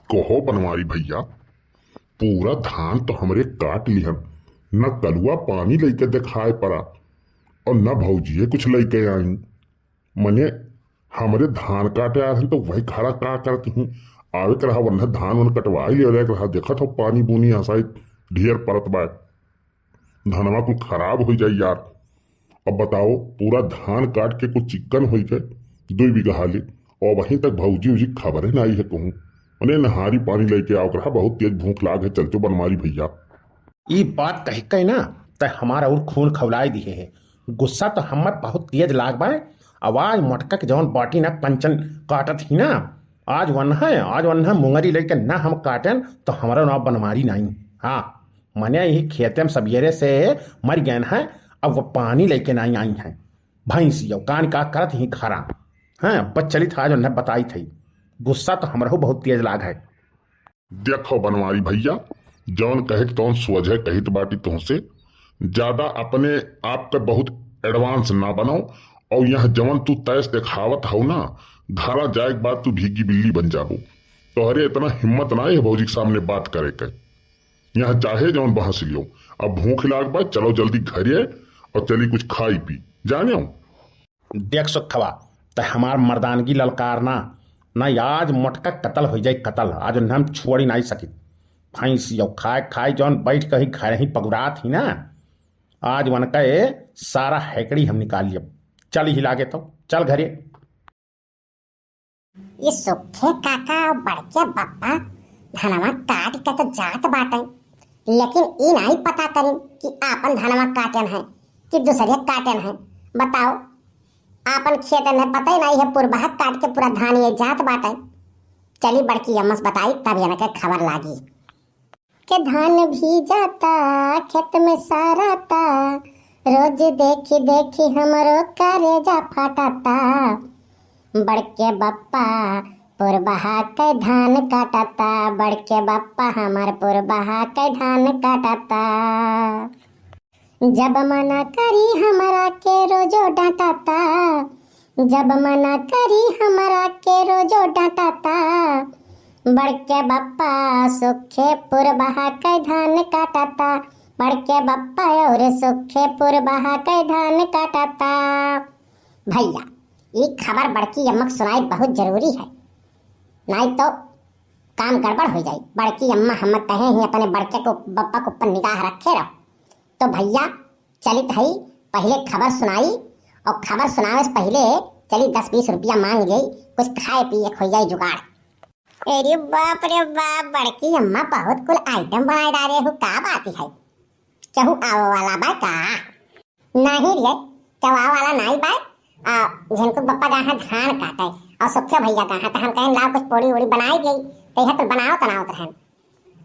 कहो बनवारी भैया, पूरा धान तो हमरे काट लिहन, न कलुआ पानी लेके दिखाए पड़ा और न भौजिए कुछ लेके आई। मने हमरे धान काटे आए तो वही खड़ा का करती हूँ, आवे के रहा वरना धान वन कटवाई ले रहा, देखा था पानी बूनी हंसाई ढेर परत बा, धनवा कुछ खराब हो जाए यार। अब बताओ पूरा धान काट के कुछ चिक्कन हो गए 2 बीघा हाली, और वहीं तक भौजी उजी खबर ही नहीं है कहूँ। उन्हें नहारी पानी लेके आओ रहा, बहुत तेज भूख लाग है, चलचो बनमारी भैया। ये बात कह के ना त हमारा और खून खौलाई दिए है, गुस्सा तो हमर बहुत तेज लाग बा। आवाज मटका के जौन बाटी ना कंचन काटत ही ना, आज वन है मुंगरी लेके ना हम काटन तो हमारा नाव बनमारी नहीं। हाँ मने यही खेते में सवेरे से मर गए हैं, अब वो पानी लेके नहीं आई हैं। भैंसिया कान का करत ही खरा। हाँ बस चली था जो न बताई थी, गुस्सा तो हमारा बहुत तेज लाग है। देखो बनवारी भैया, जौन कहे तौन सोझे कही तो बाटी तुमसे ज्यादा अपने आप के बहुत एडवांस ना बनो, और यह जवन तू तैस दिखावत हो ना, धारा जाए के बाद तू भीगी बिल्ली बन जाबो। तो अरे इतना हिम्मत ना है भौजी के सामने बात करे के, यहाँ चाहे जौन बहस लियो। अब भूख लाग बा, चलो जल्दी घरे और चली कुछ खाई पी जाने। देख सुखवा तो हमार मर्दानगी ललकारना ना, आज मोटका कतल हो जाए कतल, आज न हम छोड़ ही नहीं सकी। भैंसिया खाए खाए जौन बैठ के ही घर ही पगुरात ही ना, आज वन का सारा हैकड़ी हम निकाल लिया। चल ही लागे तो चल घरे। ये सुखे काका और बड़के बप्पा धनवा काट के तो जात बाटे, लेकिन ई नहीं पता करी कि आपन धनवा काटन है कि दूसरे काटन है। बताओ, आपन खेतन है पता ही नहीं है, पुरबहा काट के पूरा धान ये जात बाटे। चली बड़की अम्मा से बताई तब yana के खबर लागी के धान भी जाता खेत में साराता, रोज देखी देखी हमरो करेजा फाटाता। बड़के बप्पा पुरबहा के धान काटता, बड़के बप्पा हमार पुरबहा के धान काटता। जब मना करी हमरा के रोजो डांटाता, जब मना करी हमरा के रोजो डांटाता। बड़के बप्पा सुखे पुरबहा के धान काटता, बड़के बप्पा और सुखे पुरबहा के धान काटता। भैया ये खबर बड़की अम्मा को सुनाई बहुत जरूरी है, नहीं तो काम गड़बड़ हो जाए। बड़की अम्मा हम कहे ही अपने बड़के को बप्पा को ऊपर निगाह रखे रहो। तो भैया चलित है पहले खबर सुनाई, और खबर सुनावे से पहले चली 10-20 रुपया मांग गई, कुछ खाए पिए खो जाए जुगाड़। अरे बाप रे बाप, बड़की अम्मा बहुत कुल आइटम बनाए डाले हो, का बात है? कहूँ आओ वाला बा का? नहीं रे कहूँ आओ वाला नहीं बा। झनको बप्पा जहाँ धान काटे और सुखे भैया कहाँ, तो हम कहें लाओ कुछ पोड़ी ओड़ी बनाई गई, तो तो बनाओ तनाओ तो हम।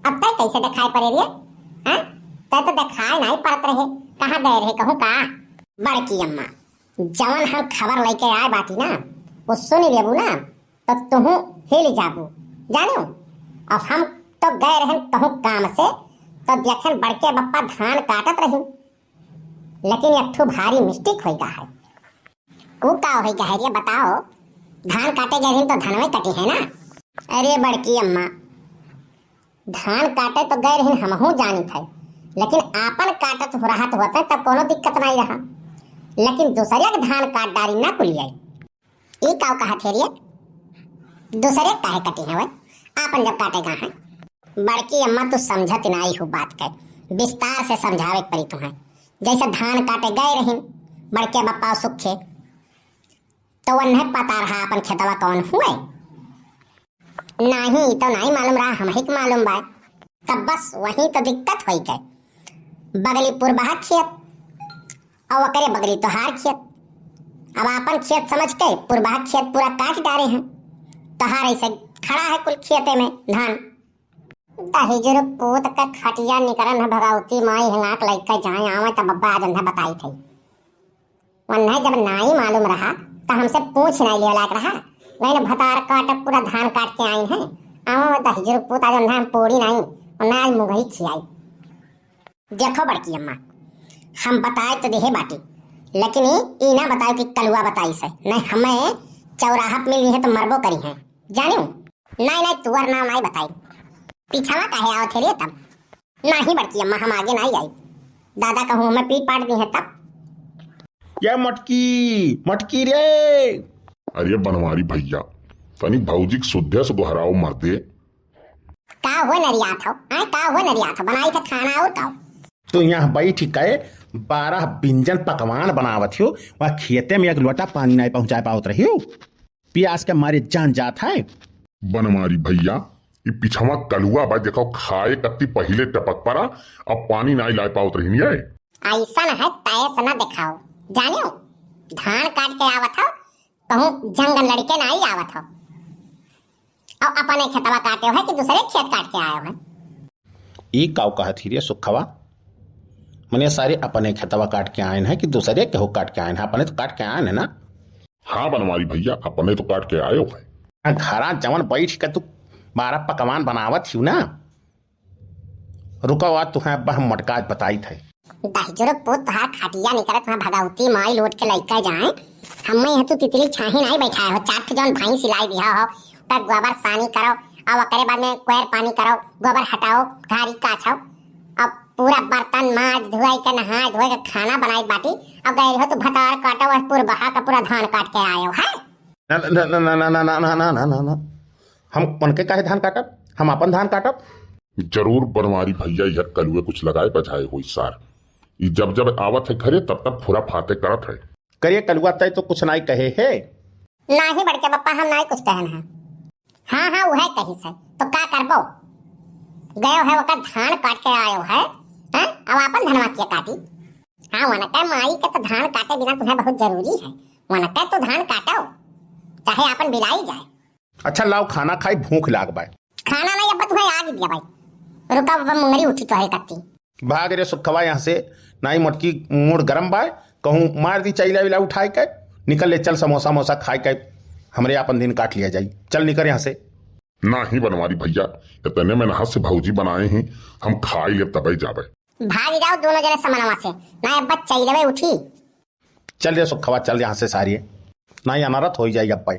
अब तक कैसे दिखाई पड़े रे? हाँ तो दिखाई नहीं पड़त रहे, कहाँ गए रहे कहूँ का? बड़की अम्मा जवन हम खबर लेके आए बाटी ना, वो सुन लेबू ना तो तुहू हिल जाबू जानो। अब हम तो गए रहे कहूँ काम से, तो देखन बड़के बप्पा धान काटत रही, लेकिन एक ठो भारी मिस्टेक हो गया है। वो का हो गया है बताओ? धान काटे गए तो धनवे कटे है ना? अरे बड़की अम्मा धान काटे तो गए रही हमहू जानी थे, लेकिन आपन काटत हो रहा तो होता तब कोनो दिक्कत नहीं रहा, लेकिन दूसरे के धान काट डारी ना कुलिए। ये का कहा थे रे? दूसरे काहे कटे हैं वह? आपन जब काटेगा है। बड़की अम्मा तू समझत नहीं हो बात के, विस्तार से समझावे पड़ी तुम्हें। जैसे धान काटे गए रही बड़के बप्पा सुखे, तो वह नहीं पता रहा अपन खेतवा कौन हुए? नहीं तो नहीं मालूम रहा, हम ही को मालूम बा। तब बस वही तो दिक्कत हो गई, बगली पुरबहा खेत और वकरे बगली तोहार खेत। अब अपन खेत समझ के पुरबहा खेत पूरा काट डाले हैं, तोहार ऐसे खड़ा है कुल खेते में धान। दहेजर पोत का खटिया निकरन है भगावती माई हंगाक लइका जाए आवे तब बब्बा आज अंधा बताई थी। वन्ना जब नहीं मालूम रहा तो हमसे पूछ नहीं लिया लायक रहा, नहीं भतार काट पूरा धान काट के आई हैं। आवा दहेजर पोत आज अंधा पोड़ी नहीं और ना आज मुगही खियाई। देखो बड़की अम्मा हम बताए तो देहे बाटी, लेकिन ई ना बताओ कि कलुआ बताई से नहीं, हमें चौराहा मिली है तो मरबो करी है जानो। नहीं नहीं तुअर नाम नहीं बताई। पीछावा काहे आओ थे रे तब? नहीं बड़की अम्मा हम आगे नहीं आई। दादा कहूँ मैं पीट पाट दी है तब। ये मटकी मटकी रे। अरे बनवारी भैया तनी भौजी के शुद्ध से दोहराओ मर्दे। का हो नरिया था? का हो नरिया था? बनाई था खाना और का? तो यहाँ बैठ के 12 व्यंजन पकवान बनावत हो, वह खेते में एक लोटा पानी नहीं पहुंचा पावत रही हो। प्यास के मारे जान जात है। बनवारी भैया ये पिछवा कलुआ बा देखो खाए कत्ती पहले टपक पड़ा अब पानी नहीं ला पावत रही है। ऐसा है तय से न दिखाओ जाने हो। धान काट के आवत हो कहूँ जंगल लड़के नहीं आवत हो और अपने खेतवा काटे हो है कि दूसरे खेत काट के आए हो? ई काव कहत रे सुखवा मने सारे अपने खेतवा काट के आए हैं कि दूसरे के हो काट के आए हैं? अपने तो काट के आए हैं ना। हाँ बनवारी भैया अपने तो काट के आए हो है। घरा जवन बैठ के तू 12 पकवान बनावत ही ना। रुको आज तुम्हें हम मटका बताई थे। दहजरो पोत तोहार खाटिया निकले तुम्हें भगावती माई लोट के लइका जाए। हमें यहाँ तू तितली छाही नहीं बैठाए हो। 4 जौन भाई सिलाई दिया हो तब गोबर सानी करो और करे बाद में क्वेर पानी करो गोबर हटाओ घारी काछो अब पूरा बर्तन माज धुआई के नहाए धोए के खाना बनाई बाटी अब गए हो तो भतार काटो और पूरा बहा का पूरा धान काट के आए हो है। ना ना ना ना ना ना ना ना ना ना ना हम उनके काहे धान काटब? हम अपन धान काटब। जरूर बनवारी भैया यह कलुए कुछ लगाए बजाए हो इस सार। ये जब जब आवत है घरे तब तक फुरा फाते करत है। करिए कलुआ तय तो कुछ नहीं कहे है। नहीं बड़के पप्पा हम नहीं कुछ कहन है। हाँ हाँ वो है कहीं से तो क्या करबो? गयो है वकर धान काट के आयो है हैं? अब अपन धनवा के काटी। हाँ वनका माई के तो धान काटे बिना तुम्हें बहुत जरूरी है। वनका तो धान काटो चाहे अपन बिलाई जाए। अच्छा लाओ खाना खाई भूख लाग बाय। खाना नहीं अब तुम्हें आग दिया भाई। रुका बाबा मुंगरी उठी तो है कत्ती। भाग रे सुखवा यहाँ से। नाई मटकी मूड गरम बाय कहूँ मार दी चैला विला उठाए के निकल ले चल समोसा मोसा खाए के हमरे अपन दिन काट लिया जाई। चल निकल यहाँ से। ना ही बनवारी भैया इतने में नहा से भौजी बनाए हैं हम खाई ले तबे जाबे। भाग जाओ दोनों जने समनवा से ना अब चैलवे उठी। चल रे सुखवा चल यहाँ से सारी। नाई अनारत हो जाएगी अब पाई।